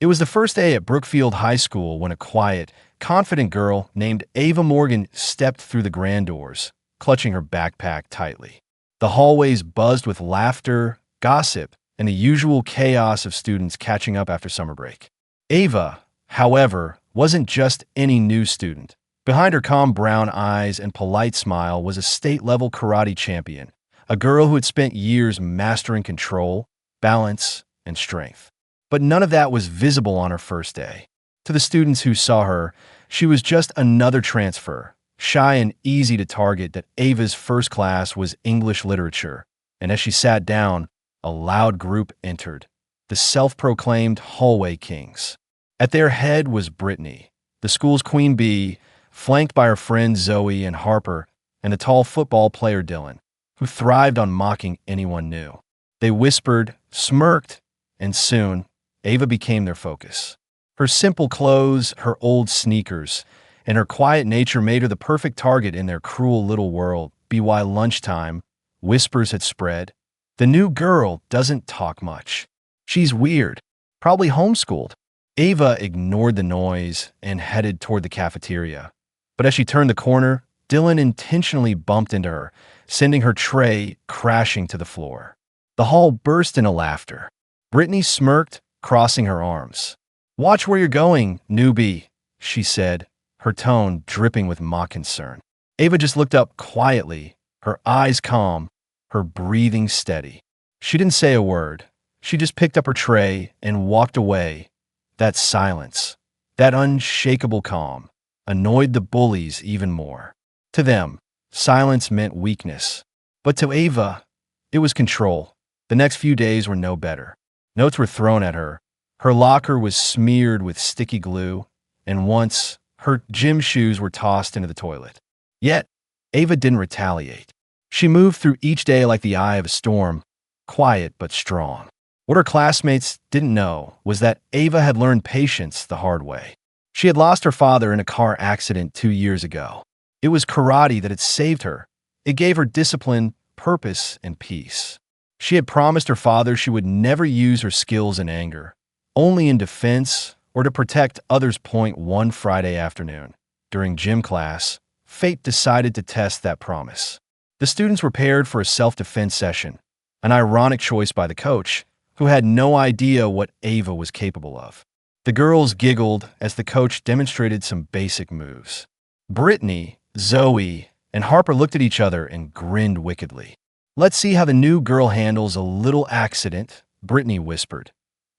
It was the first day at Brookfield High School when a quiet, confident girl named Ava Morgan stepped through the grand doors, clutching her backpack tightly. The hallways buzzed with laughter, gossip, and the usual chaos of students catching up after summer break. Ava, however, wasn't just any new student. Behind her calm brown eyes and polite smile was a state-level karate champion, a girl who had spent years mastering control, balance, and strength. But none of that was visible on her first day. To the students who saw her, she was just another transfer, shy and easy to target. That Ava's first class was English literature, and as she sat down, a loud group entered, the self-proclaimed hallway kings. At their head was Brittany, the school's queen bee, flanked by her friends Zoe and Harper, and the tall football player Dylan, who thrived on mocking anyone new. They whispered, smirked, and soon, Ava became their focus. Her simple clothes, her old sneakers, and her quiet nature made her the perfect target in their cruel little world. By lunchtime, whispers had spread. The new girl doesn't talk much. She's weird, probably homeschooled. Ava ignored the noise and headed toward the cafeteria. But as she turned the corner, Dylan intentionally bumped into her, sending her tray crashing to the floor. The hall burst into laughter. Brittany smirked, crossing her arms. "Watch where you're going, newbie," she said, her tone dripping with mock concern. Ava just looked up quietly, her eyes calm, her breathing steady. She didn't say a word. She just picked up her tray and walked away. That silence, that unshakable calm, annoyed the bullies even more. To them, silence meant weakness. But to Ava, it was control. The next few days were no better. Notes were thrown at her. Her locker was smeared with sticky glue, and once, her gym shoes were tossed into the toilet. Yet, Ava didn't retaliate. She moved through each day like the eye of a storm, quiet but strong. What her classmates didn't know was that Ava had learned patience the hard way. She had lost her father in a car accident 2 years ago. It was karate that had saved her. It gave her discipline, purpose, and peace. She had promised her father she would never use her skills in anger, only in defense or to protect others. One Friday afternoon, during gym class, fate decided to test that promise. The students were paired for a self-defense session, an ironic choice by the coach, who had no idea what Ava was capable of. The girls giggled as the coach demonstrated some basic moves. Brittany, Zoe, and Harper looked at each other and grinned wickedly. "Let's see how the new girl handles a little accident," Brittany whispered.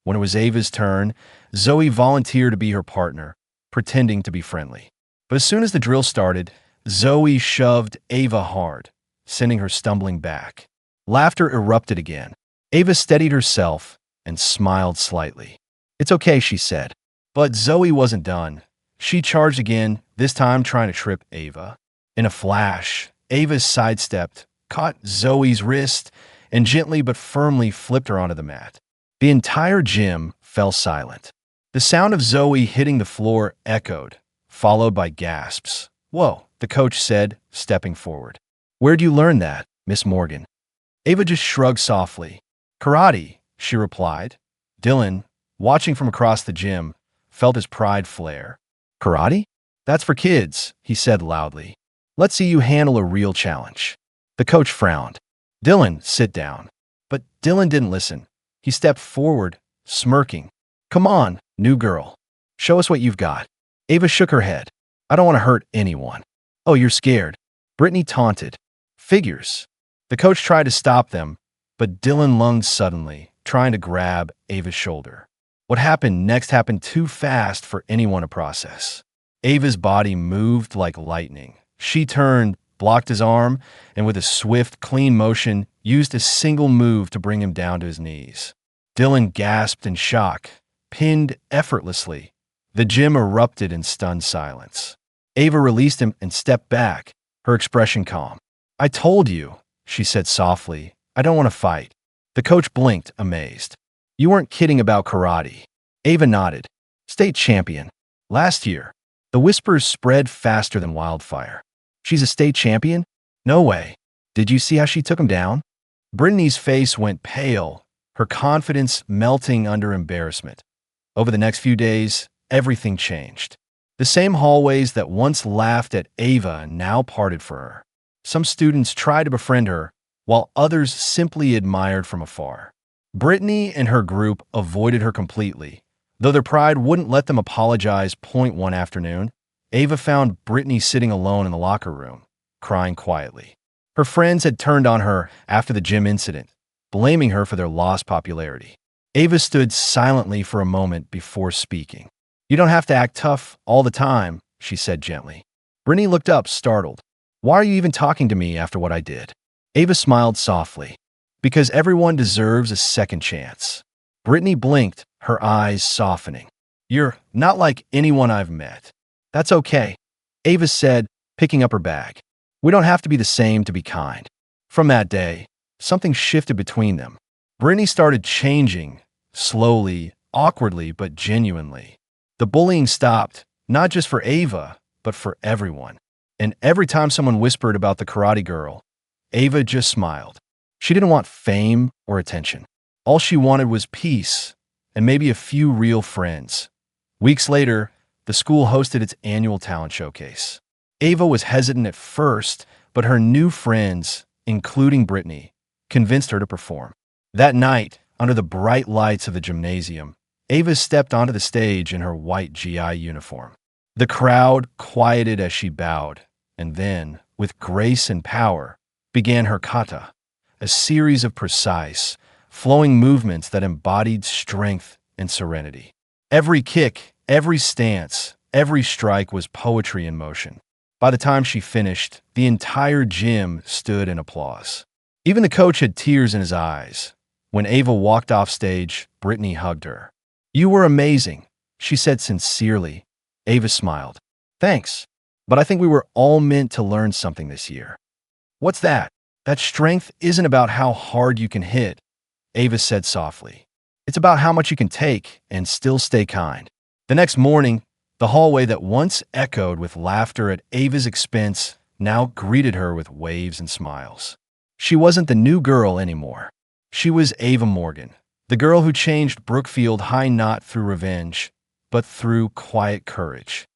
When it was Ava's turn, Zoe volunteered to be her partner, pretending to be friendly. But as soon as the drill started, Zoe shoved Ava hard, sending her stumbling back. Laughter erupted again. Ava steadied herself and smiled slightly. "It's okay," she said. But Zoe wasn't done. She charged again, this time trying to trip Ava. In a flash, Ava sidestepped, caught Zoe's wrist, and gently but firmly flipped her onto the mat. The entire gym fell silent. The sound of Zoe hitting the floor echoed, followed by gasps. "Whoa," the coach said, stepping forward. "Where'd you learn that, Miss Morgan?" Ava just shrugged softly. "Karate," she replied. Dylan, watching from across the gym, felt his pride flare. "Karate? That's for kids," he said loudly. "Let's see you handle a real challenge." The coach frowned. "Dylan, sit down." But Dylan didn't listen. He stepped forward, smirking. "Come on, new girl. Show us what you've got." Ava shook her head. "I don't want to hurt anyone." "Oh, you're scared," Brittany taunted. "Figures." The coach tried to stop them, but Dylan lunged suddenly, trying to grab Ava's shoulder. What happened next happened too fast for anyone to process. Ava's body moved like lightning. She turned, blocked his arm, and with a swift, clean motion, used a single move to bring him down to his knees. Dylan gasped in shock, pinned effortlessly. The gym erupted in stunned silence. Ava released him and stepped back, her expression calm. "I told you," she said softly. "I don't want to fight." The coach blinked, amazed. "You weren't kidding about karate." Ava nodded. "State champion. Last year." The whispers spread faster than wildfire. "She's a state champion? No way. Did you see how she took him down?" Brittany's face went pale, her confidence melting under embarrassment. Over the next few days, everything changed. The same hallways that once laughed at Ava now parted for her. Some students tried to befriend her, while others simply admired from afar. Brittany and her group avoided her completely. Though their pride wouldn't let them apologize. One afternoon, Ava found Brittany sitting alone in the locker room, crying quietly. Her friends had turned on her after the gym incident, blaming her for their lost popularity. Ava stood silently for a moment before speaking. "You don't have to act tough all the time," she said gently. Brittany looked up, startled. "Why are you even talking to me after what I did?" Ava smiled softly. "Because everyone deserves a second chance." Brittany blinked, her eyes softening. "You're not like anyone I've met." "That's okay," Ava said, picking up her bag. "We don't have to be the same to be kind." From that day, something shifted between them. Brittany started changing, slowly, awkwardly, but genuinely. The bullying stopped, not just for Ava, but for everyone. And every time someone whispered about the karate girl, Ava just smiled. She didn't want fame or attention. All she wanted was peace and maybe a few real friends. Weeks later, the school hosted its annual talent showcase. Ava was hesitant at first, but her new friends, including Brittany, convinced her to perform. That night, under the bright lights of the gymnasium, Ava stepped onto the stage in her white GI uniform. The crowd quieted as she bowed, and then, with grace and power, began her kata, a series of precise, flowing movements that embodied strength and serenity. Every kick, every stance, every strike was poetry in motion. By the time she finished, the entire gym stood in applause. Even the coach had tears in his eyes. When Ava walked off stage, Brittany hugged her. "You were amazing," she said sincerely. Ava smiled. "Thanks, but I think we were all meant to learn something this year." "What's that?" "That strength isn't about how hard you can hit," Ava said softly. "It's about how much you can take and still stay kind." The next morning, the hallway that once echoed with laughter at Ava's expense now greeted her with waves and smiles. She wasn't the new girl anymore. She was Ava Morgan, the girl who changed Brookfield High not through revenge, but through quiet courage.